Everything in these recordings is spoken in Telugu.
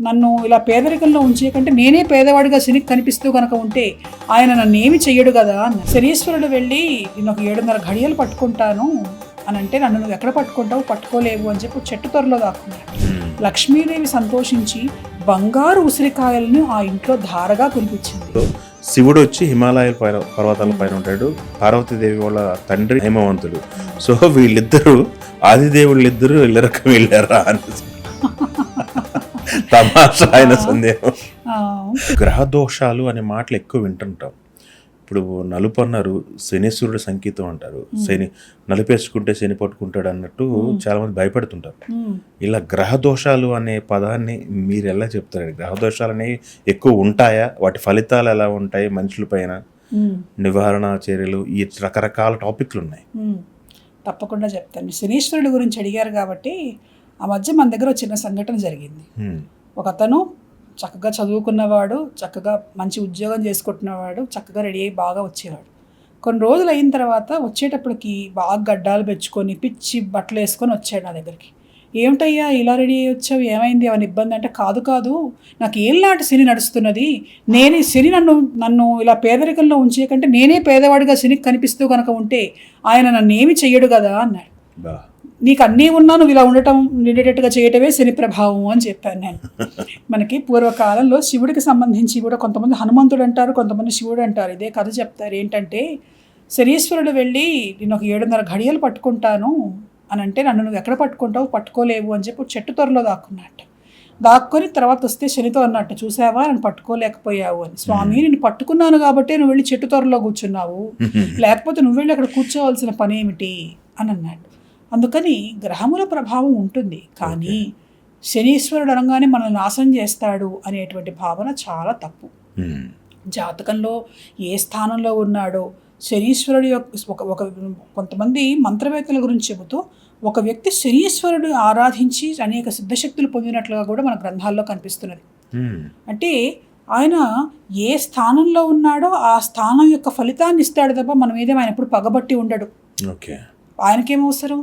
నన్ను ఇలా పేదరికంలో ఉంచే కంటే నేనే పేదవాడిగా శనికి కనిపిస్తూ కనుక ఉంటే ఆయన నన్ను ఏమి చెయ్యడు కదా అన్న. శనీశ్వరుడు వెళ్ళి నేను ఒక 7:30 ఘడియలు పట్టుకుంటాను అని అంటే, నన్ను నువ్వు ఎక్కడ పట్టుకుంటావు, పట్టుకోలేవు అని చెప్పి చెట్టు త్వరలో దాక్కున్నాడు. లక్ష్మీదేవి సంతోషించి బంగారు ఉసిరికాయలను ఆ ఇంట్లో ధారగా కురిపించింది. శివుడు వచ్చి హిమాలయాల పర్వతాల పైన ఉంటాడు, పార్వతీదేవి వాళ్ళ తండ్రి హేమవంతుడు. సో వీళ్ళిద్దరూ ఆదిదేవుళ్ళిద్దరూ ఇళ్ళ రకం వెళ్ళారా అని తమాషా ఆయన సందేహం. గ్రహ దోషాలు అనే మాటలు ఎక్కువ వింటుంటాం. ఇప్పుడు నలుపు అన్నారు, శనీశ్వరుడు సంకేతం అంటారు. శని నలుపేసుకుంటే శని పట్టుకుంటాడు అన్నట్టు చాలా మంది భయపడుతుంటారు. ఇలా గ్రహ దోషాలు అనే పదాన్ని మీరు ఎలా చెప్తారండి? గ్రహ దోషాలు అనేవి ఎక్కువ ఉంటాయా? వాటి ఫలితాలు ఎలా ఉంటాయి మనుషుల పైన? నివారణ చర్యలు, ఈ రకరకాల టాపిక్లు ఉన్నాయి. తప్పకుండా చెప్తాను. శనీశ్వరుడు గురించి అడిగారు కాబట్టి ఆ మధ్య మన దగ్గర చిన్న సంఘటన జరిగింది. ఒక అతను చక్కగా చదువుకున్నవాడు, చక్కగా మంచి ఉద్యోగం చేసుకుంటున్నవాడు, చక్కగా రెడీ అయ్యి బాగా వచ్చేవాడు. కొన్ని రోజులు అయిన తర్వాత వచ్చేటప్పటికి బాగా గడ్డాలు పెంచుకొని పిచ్చి బట్టలు వేసుకొని వచ్చాడు నా దగ్గరికి. ఏమిటయ్యా ఇలా రెడీ అయ్యి వచ్చావు, ఏమైంది, ఏమైనా ఇబ్బంది అంటే, కాదు నాకు ఏళ్ళనాటి శని నడుస్తున్నది, నేనే శని నన్ను ఇలా పేదరికంలో ఉంచే కంటే నేనే పేదవాడిగా శనికి కనిపిస్తూ కనుక ఉంటే ఆయన నన్ను ఏమి చెయ్యడు కదా అన్నాడు. నీకు అన్నీ ఉన్నా నువ్వు ఇలా ఉండేటట్టుగా చేయటమే శని ప్రభావం అని చెప్పాను నేను. మనకి పూర్వకాలంలో శివుడికి సంబంధించి కూడా కొంతమంది హనుమంతుడు అంటారు, కొంతమంది శివుడు అంటారు. ఇదే కథ చెప్తారు. ఏంటంటే, శనీశ్వరుడు వెళ్ళి నేను ఒక 7:30 ఘడియలు పట్టుకుంటాను అని అంటే, నన్ను నువ్వు ఎక్కడ పట్టుకుంటావు, పట్టుకోలేవు అని చెప్పి చెట్టు త్వరలో దాక్కున్నట్టు. దాక్కొని తర్వాత వస్తే శనితో అన్నట్టు, చూసావా నన్ను పట్టుకోలేకపోయావు అని. స్వామి, నేను పట్టుకున్నాను కాబట్టి నువ్వు వెళ్ళి చెట్టు త్వరలో కూర్చున్నావు, లేకపోతే నువ్వు వెళ్ళి అక్కడ కూర్చోవలసిన పని ఏమిటి అని అన్నాడు. అందుకని గ్రహముల ప్రభావం ఉంటుంది, కానీ శనీశ్వరుడు అనగానే మనల్ని నాశనం చేస్తాడు అనేటువంటి భావన చాలా తప్పు. జాతకంలో ఏ స్థానంలో ఉన్నాడో శనీశ్వరుడు ఒక కొంతమంది మంత్రవేత్తల గురించి చెబుతూ ఒక వ్యక్తి శనీశ్వరుడు ఆరాధించి అనేక సిద్ధశక్తులు పొందినట్లుగా కూడా మన గ్రంథాల్లో కనిపిస్తున్నది. అంటే ఆయన ఏ స్థానంలో ఉన్నాడో ఆ స్థానం యొక్క ఫలితాన్ని ఇస్తాడు తప్ప మన మీద ఆయన ఎప్పుడు పగబట్టి ఉండడు. ఆయనకేం అవసరం?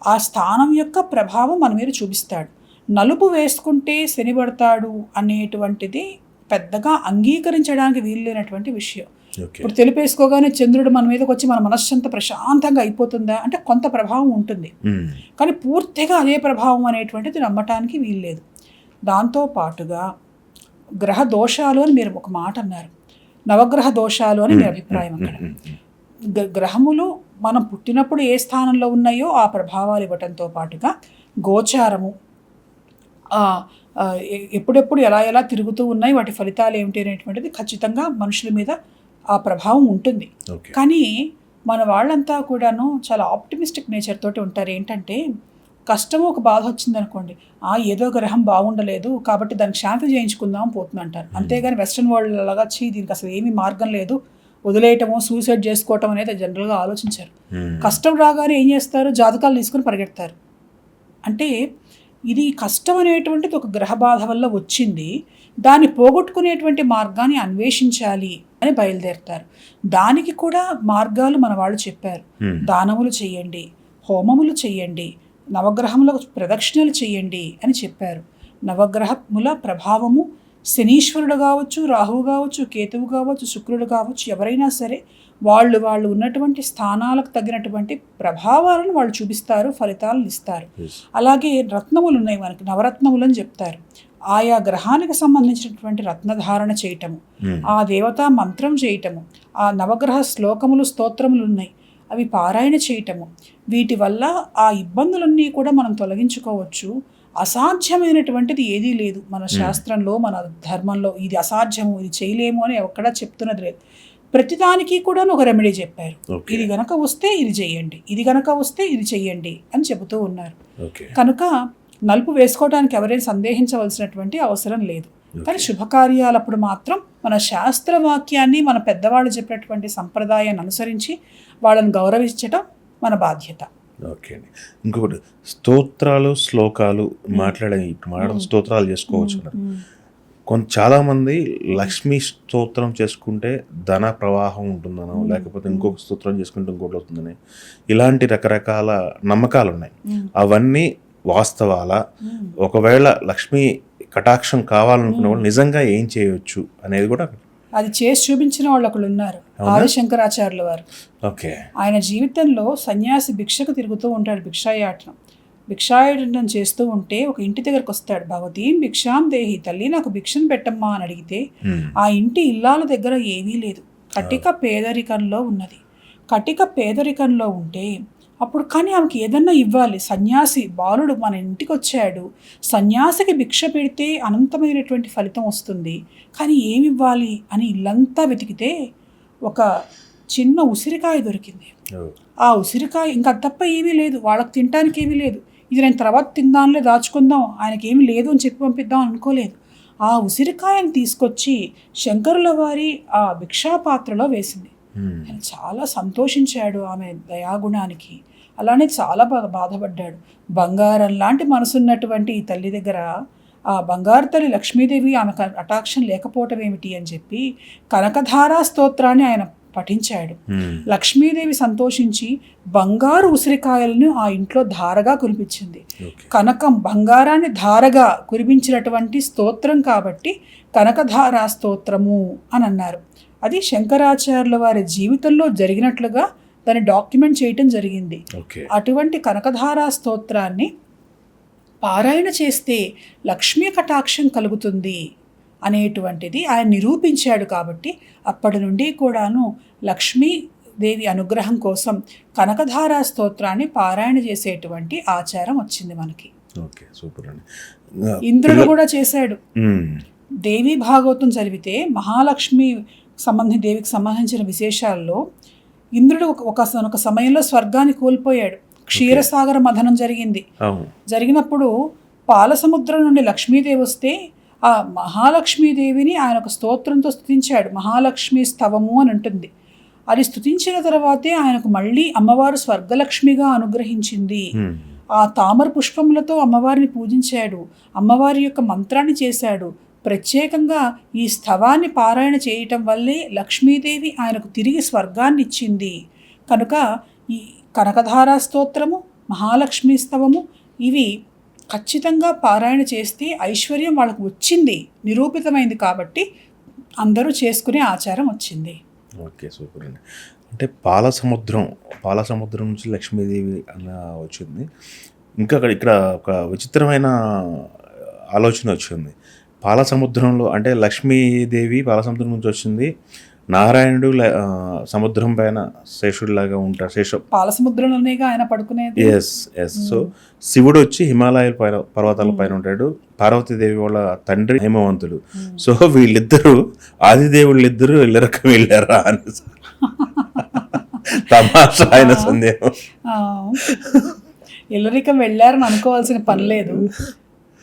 ఆ స్థానం యొక్క ప్రభావం మన మీద చూపిస్తాడు. నలుపు వేసుకుంటే శని పడతాడు అనేటువంటిది పెద్దగా అంగీకరించడానికి వీల్లేనటువంటి విషయం. ఇప్పుడు తెలుపేసుకోగానే చంద్రుడు మన మీదకి వచ్చి మన మనశ్శంత ప్రశాంతంగా అయిపోతుందా అంటే కొంత ప్రభావం ఉంటుంది, కానీ పూర్తిగా అదే ప్రభావం అనేటువంటిది నమ్మటానికి వీల్లేదు. దాంతో పాటుగా గ్రహ దోషాలు అని మీరు ఒక మాట అన్నారు, నవగ్రహ దోషాలు అని మీ అభిప్రాయం. అక్కడ గ్రహములు మనం పుట్టినప్పుడు ఏ స్థానంలో ఉన్నాయో ఆ ప్రభావాలు ఇవ్వటంతో పాటుగా గోచారము ఎప్పుడెప్పుడు ఎలా తిరుగుతూ ఉన్నాయి, వాటి ఫలితాలు ఏమిటి అనేటువంటిది ఖచ్చితంగా మనుషుల మీద ఆ ప్రభావం ఉంటుంది. కానీ మన వాళ్ళంతా కూడాను చాలా ఆప్టిమిస్టిక్ నేచర్ తోటి ఉంటారు. ఏంటంటే, కష్టము ఒక బాధ వచ్చిందనుకోండి, ఏదో గ్రహం బాగుండలేదు కాబట్టి దానికి శాంతి చేయించుకుందాం పోతుందంటారు. అంతేగాని వెస్ట్రన్ వరల్డ్ లాగా దీనికి అసలు ఏమీ మార్గం లేదు, వదిలేయటము, సూసైడ్ చేసుకోవటం అనేది జనరల్గా ఆలోచించారు. కష్టం రాగానే ఏం చేస్తారు, జాతకాలు తీసుకుని పరిగెడతారు. అంటే ఇది కష్టం అనేటువంటిది ఒక గ్రహ బాధ వల్ల వచ్చింది, దాన్ని పోగొట్టుకునేటువంటి మార్గాన్ని అన్వేషించాలి అని బయలుదేరుతారు. దానికి కూడా మార్గాలు మన వాళ్ళు చెప్పారు. దానములు చెయ్యండి, హోమములు చెయ్యండి, నవగ్రహములకు ప్రదక్షిణలు చెయ్యండి అని చెప్పారు. నవగ్రహముల ప్రభావము శనీశ్వరుడు కావచ్చు, రాహువు కావచ్చు, కేతువు కావచ్చు, శుక్రుడు కావచ్చు, ఎవరైనా సరే వాళ్ళు ఉన్నటువంటి స్థానాలకు తగినటువంటి ప్రభావాలను వాళ్ళు చూపిస్తారు, ఫలితాలను ఇస్తారు. అలాగే రత్నములు ఉన్నాయి మనకి, నవరత్నములు అని చెప్తారు. ఆయా గ్రహానికి సంబంధించినటువంటి రత్నధారణ చేయటము, ఆ దేవతా మంత్రం చేయటము, ఆ నవగ్రహ శ్లోకములు, స్తోత్రములు ఉన్నాయి, అవి పారాయణ చేయటము, వీటి వల్ల ఆ ఇబ్బందులన్నీ కూడా మనం తొలగించుకోవచ్చు. అసాధ్యమైనటువంటిది ఏదీ లేదు మన శాస్త్రంలో, మన ధర్మంలో. ఇది అసాధ్యము, ఇది చేయలేము అని ఎక్కడా చెప్తున్నది లేదు. ప్రతిదానికి కూడా ఒక రెమెడీ చెప్పారు. ఇది గనక వస్తే ఇది చెయ్యండి, ఇది గనక వస్తే ఇది చెయ్యండి అని చెబుతూ ఉన్నారు. కనుక నలుపు వేసుకోవడానికి ఎవరైనా సందేహించవలసినటువంటి అవసరం లేదు. కానీ శుభకార్యాలప్పుడు మాత్రం మన శాస్త్రవాక్యాన్ని, మన పెద్దవాళ్ళు చెప్పినటువంటి సంప్రదాయాన్ని అనుసరించి వాళ్ళని గౌరవించటం మన బాధ్యత. ఓకే అండి. ఇంకొకటి, స్తోత్రాలు, శ్లోకాలు మాట్లాడడం స్తోత్రాలు చేసుకోవచ్చు. చాలామంది లక్ష్మీ స్తోత్రం చేసుకుంటే ధన ప్రవాహం ఉంటుందనో, లేకపోతే ఇంకొక స్తోత్రం చేసుకుంటే ఇంకోటి అవుతుందని, ఇలాంటి రకరకాల నమ్మకాలు ఉన్నాయి. అవన్నీ వాస్తవాలా? ఒకవేళ లక్ష్మీ కటాక్షం కావాలనుకున్న వాళ్ళు నిజంగా ఏం చేయొచ్చు అనేది కూడా. అది చేసి చూపించిన వాళ్ళు ఒకళ్ళు ఉన్నారు, ఆదిశంకరాచార్యుల వారు. ఓకే. ఆయన జీవితంలో సన్యాసి భిక్షకు తిరుగుతూ ఉంటాడు, భిక్షాటనం చేస్తూ ఉంటే ఒక ఇంటి దగ్గరకు వస్తాడు. భగవతీం భిక్షాం దేహి, తల్లి నాకు భిక్షను పెట్టమ్మా అని అడిగితే ఆ ఇంటి ఇల్లాల దగ్గర ఏమీ లేదు, కటిక పేదరికంలో ఉన్నది. కటిక పేదరికంలో ఉంటే అప్పుడు కానీ ఆమెకి ఏదన్నా ఇవ్వాలి. సన్యాసి బాలుడు మన ఇంటికి వచ్చాడు, సన్యాసికి భిక్ష పెడితే అనంతమైనటువంటి ఫలితం వస్తుంది, కానీ ఏమి ఇవ్వాలి అని ఇల్లంతా వెతికితే ఒక చిన్న ఉసిరికాయ దొరికింది. ఆ ఉసిరికాయ ఇంకా తప్ప ఏమీ లేదు, వాళ్ళకి తినడానికి ఏమీ లేదు. ఇది నేను తర్వాత తిందాంలే, దాచుకుందాం, ఆయనకి ఏమీ లేదు అని చెప్పి పంపిద్దాం అనుకోలేదు. ఆ ఉసిరికాయను తీసుకొచ్చి శంకరుల వారి ఆ భిక్షాపాత్రలో వేసింది. ఆయన చాలా సంతోషించాడు ఆమె దయాగుణానికి, అలానే చాలా బాధపడ్డాడు. బంగారం లాంటి మనసున్నటువంటి ఈ తల్లి దగ్గర ఆ బంగారు తల్లి లక్ష్మీదేవి ఆమెకు కటాక్షం లేకపోవటం ఏమిటి అని చెప్పి కనకధారా స్తోత్రాన్ని ఆయన పఠించాడు. లక్ష్మీదేవి సంతోషించి బంగారు ఉసిరికాయలను ఆ ఇంట్లో ధారగా కురిపించింది. కనకం బంగారాన్ని ధారగా కురిపించినటువంటి స్తోత్రం కాబట్టి కనకధారా స్తోత్రము అని అన్నారు. అది శంకరాచార్యుల వారి జీవితంలో జరిగినట్లుగా దాన్ని డాక్యుమెంట్ చేయటం జరిగింది. అటువంటి కనకధారా స్తోత్రాన్ని పారాయణ చేస్తే లక్ష్మీ కటాక్షం కలుగుతుంది అనేటువంటిది ఆయన నిరూపించాడు. కాబట్టి అప్పటి నుండి కూడాను లక్ష్మీదేవి అనుగ్రహం కోసం కనకధారా స్తోత్రాన్ని పారాయణ చేసేటువంటి ఆచారం వచ్చింది మనకి. ఇంద్రుడు కూడా చేశాడు. దేవి భాగవతం చదివితే మహాలక్ష్మి దేవికి సంబంధించిన విశేషాల్లో ఇంద్రుడు ఒక సమయంలో స్వర్గాన్ని కోల్పోయాడు. క్షీరసాగర మథనం జరిగినప్పుడు పాలసముద్రం నుండి లక్ష్మీదేవి వస్తే ఆ మహాలక్ష్మీదేవిని ఆయన ఒక స్తోత్రంతో స్తుతించాడు. మహాలక్ష్మి స్తవము అని ఉంటుంది. అది స్తుతించిన తర్వాతే ఆయనకు మళ్ళీ అమ్మవారు స్వర్గలక్ష్మిగా అనుగ్రహించింది. ఆ తామర పుష్పములతో అమ్మవారిని పూజించాడు, అమ్మవారి యొక్క మంత్రాన్ని చేశాడు. ప్రత్యేకంగా ఈ స్తవాన్ని పారాయణ చేయటం వల్లే లక్ష్మీదేవి ఆయనకు తిరిగి స్వర్గాన్ని ఇచ్చింది. కనుక ఈ కనకధారా స్తోత్రము, మహాలక్ష్మి స్తవము ఇవి ఖచ్చితంగా పారాయణ చేస్తే ఐశ్వర్యం వాళ్ళకు వచ్చింది, నిరూపితమైంది. కాబట్టి అందరూ చేసుకునే ఆచారం వచ్చింది. ఓకే, సూపర్ అండి. అంటే పాలసముద్రం నుంచి లక్ష్మీదేవి అన్న వచ్చింది. ఇంకా ఇక్కడ ఒక విచిత్రమైన ఆలోచన వచ్చింది. పాలసముద్రంలో అంటే లక్ష్మీదేవి పాలసముద్రం నుంచి వచ్చింది, నారాయణుడు సముద్రం పైన శేషుడిలాగా ఉంటాడు. పాలసముద్రంలోనేగా ఆయన పడుకునేది. ఎస్. సో శివుడు వచ్చి హిమాలయాల పర్వతాల పైన ఉంటాడు, పార్వతీదేవి వాళ్ళ తండ్రి హేమవంతుడు. సో వీళ్ళిద్దరూ ఆదిదేవుళ్ళిద్దరూ ఇల్లరకం వెళ్ళారా అని తమాషా ఆయన సందేహం. ఇల్లరికం వెళ్ళారని అనుకోవాల్సిన పని లేదు.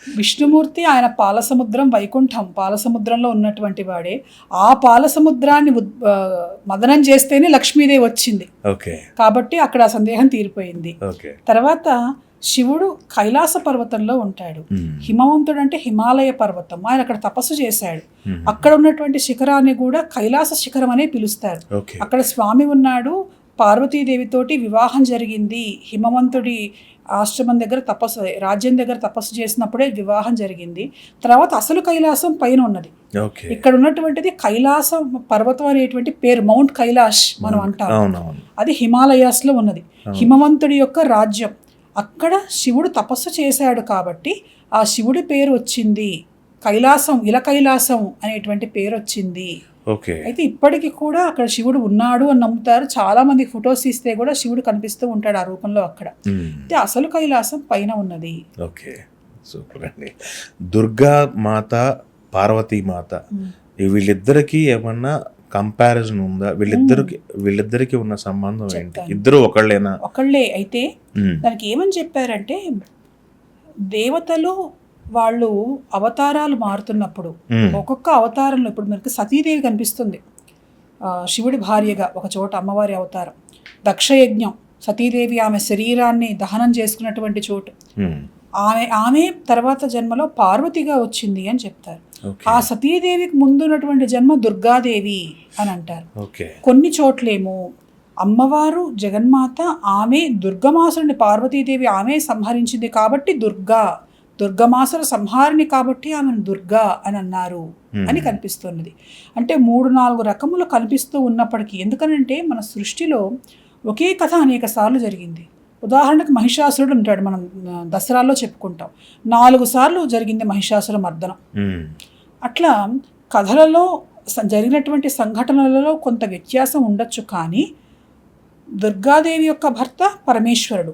విష్ణుమూర్తి ఆయన పాలసముద్రం, వైకుంఠం పాలసముద్రంలో ఉన్నటువంటి వాడే. ఆ పాలసముద్రాన్ని మదనం చేస్తేనే లక్ష్మీదేవి వచ్చింది. కాబట్టి అక్కడ ఆ సందేహం తీరిపోయింది. తర్వాత శివుడు కైలాస పర్వతంలో ఉంటాడు. హిమవంతుడు అంటే హిమాలయ పర్వతం. ఆయన అక్కడ తపస్సు చేశాడు. అక్కడ ఉన్నటువంటి శిఖరాన్ని కూడా కైలాస శిఖరం అనే పిలుస్తారు. అక్కడ స్వామి ఉన్నాడు. పార్వతీదేవితోటి వివాహం జరిగింది. హిమవంతుడి ఆశ్రమం దగ్గర రాజ్యం దగ్గర తపస్సు చేసినప్పుడే వివాహం జరిగింది. తర్వాత అసలు కైలాసం పైన ఉన్నది. ఇక్కడ ఉన్నటువంటిది కైలాస పర్వతం అనేటువంటి పేరు, మౌంట్ కైలాష్ మనం అంటాం. అది హిమాలయాస్లో ఉన్నది. హిమవంతుడి యొక్క రాజ్యం. అక్కడ శివుడు తపస్సు చేశాడు కాబట్టి ఆ శివుడి పేరు వచ్చింది. కైలాసం, ఇల కైలాసం అనేటువంటి పేరు వచ్చింది. అయితే ఇప్పటికి కూడా అక్కడ శివుడు ఉన్నాడు అని నమ్ముతారు. చాలా మంది ఫొటోస్ తీస్తే కూడా శివుడు కనిపిస్తూ ఉంటాడు ఆ రూపంలో అక్కడ. అయితే అసలు కైలాసం పైన ఉన్నది. ఓకే, సూపర్ అండి. దుర్గా మాత, పార్వతీ మాత, వీళ్ళిద్దరికి ఏమన్నా కంపారిజన్ ఉందా? వీళ్ళిద్దరికి ఉన్న సంబంధం ఏంటి? ఇద్దరు ఒకళ్ళేనా? ఒకళ్ళే. అయితే దానికి ఏమని చెప్పారంటే, దేవతలు వాళ్ళు అవతారాలు మారుతున్నప్పుడు ఒక్కొక్క అవతారంలో, ఇప్పుడు మనకి సతీదేవి కనిపిస్తుంది శివుడి భార్యగా ఒక చోట, అమ్మవారి అవతారం. దక్షయజ్ఞం, సతీదేవి ఆమె శరీరాన్ని దహనం చేసుకున్నటువంటి చోటు. ఆమె తర్వాత జన్మలో పార్వతిగా వచ్చింది అని చెప్తారు. ఆ సతీదేవికి ముందున్నటువంటి జన్మ దుర్గాదేవి అని అంటారు. కొన్ని చోట్లేమో అమ్మవారు జగన్మాత, ఆమె దుర్గమాసుడిని పార్వతీదేవి ఆమె సంహరించింది కాబట్టి దుర్గా, దుర్గమాసుర సంహారిణి కాబట్టి ఆమెను దుర్గా అని అన్నారు అని కనిపిస్తున్నది. అంటే 3-4 రకములు కనిపిస్తూ ఉన్నప్పటికీ, ఎందుకనంటే మన సృష్టిలో ఒకే కథ అనేక సార్లు జరిగింది. ఉదాహరణకు మహిషాసురుడు ఉంటాడు, మనం దసరాలో చెప్పుకుంటాం, 4 సార్లు జరిగింది మహిషాసుర మర్దనం. అట్లా కథలలో జరిగినటువంటి సంఘటనలలో కొంత వ్యత్యాసం ఉండొచ్చు, కానీ దుర్గాదేవి యొక్క భర్త పరమేశ్వరుడు,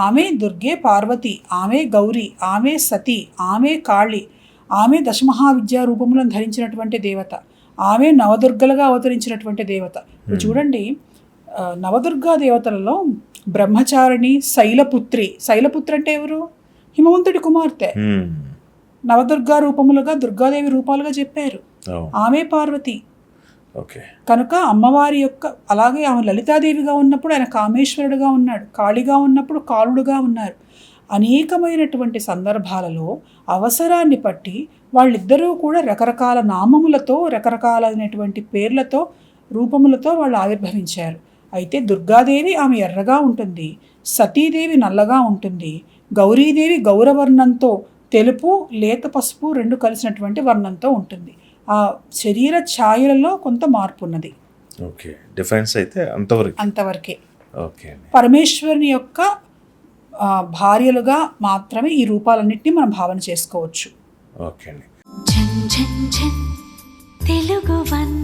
ఆమె దుర్గే పార్వతి, ఆమె గౌరి, ఆమె సతి, ఆమె కాళి, ఆమె దశమహావిద్యా రూపములను ధరించినటువంటి దేవత, ఆమె నవదుర్గలుగా అవతరించినటువంటి దేవత. ఇప్పుడు చూడండి, నవదుర్గా దేవతలలో బ్రహ్మచారిణి, శైలపుత్రి. శైలపుత్రి అంటే ఎవరు? హిమవంతుడి కుమార్తె. నవదుర్గా రూపములుగా దుర్గాదేవి రూపాలుగా చెప్పారు. ఆమె పార్వతి. కనుక అమ్మవారి యొక్క, అలాగే ఆమె లలితాదేవిగా ఉన్నప్పుడు ఆయన కామేశ్వరుడుగా ఉన్నాడు, కాళిగా ఉన్నప్పుడు కాళుడుగా ఉన్నారు. అనేకమైనటువంటి సందర్భాలలో అవసరాన్ని బట్టి వాళ్ళిద్దరూ కూడా రకరకాల నామములతో, రకరకాలైనటువంటి పేర్లతో, రూపములతో వాళ్ళు ఆవిర్భవించారు. అయితే దుర్గాదేవి ఆమె ఎర్రగా ఉంటుంది, సతీదేవి నల్లగా ఉంటుంది, గౌరీదేవి గౌరవర్ణంతో, తెలుపు లేత పసుపు 2 కలిసినటువంటి వర్ణంతో ఉంటుంది. ఆ శరీర ఛాయలలో కొంత మార్పు ఉన్నది. ఓకే, డిఫరెన్స్ అయితే అంతవరకే. ఓకే, పరమేశ్వరుని యొక్క భార్యలుగా మాత్రమే ఈ రూపాలన్నింటినీ మనం భావన చేసుకోవచ్చు. ఓకే అండి. తెలుగు వన్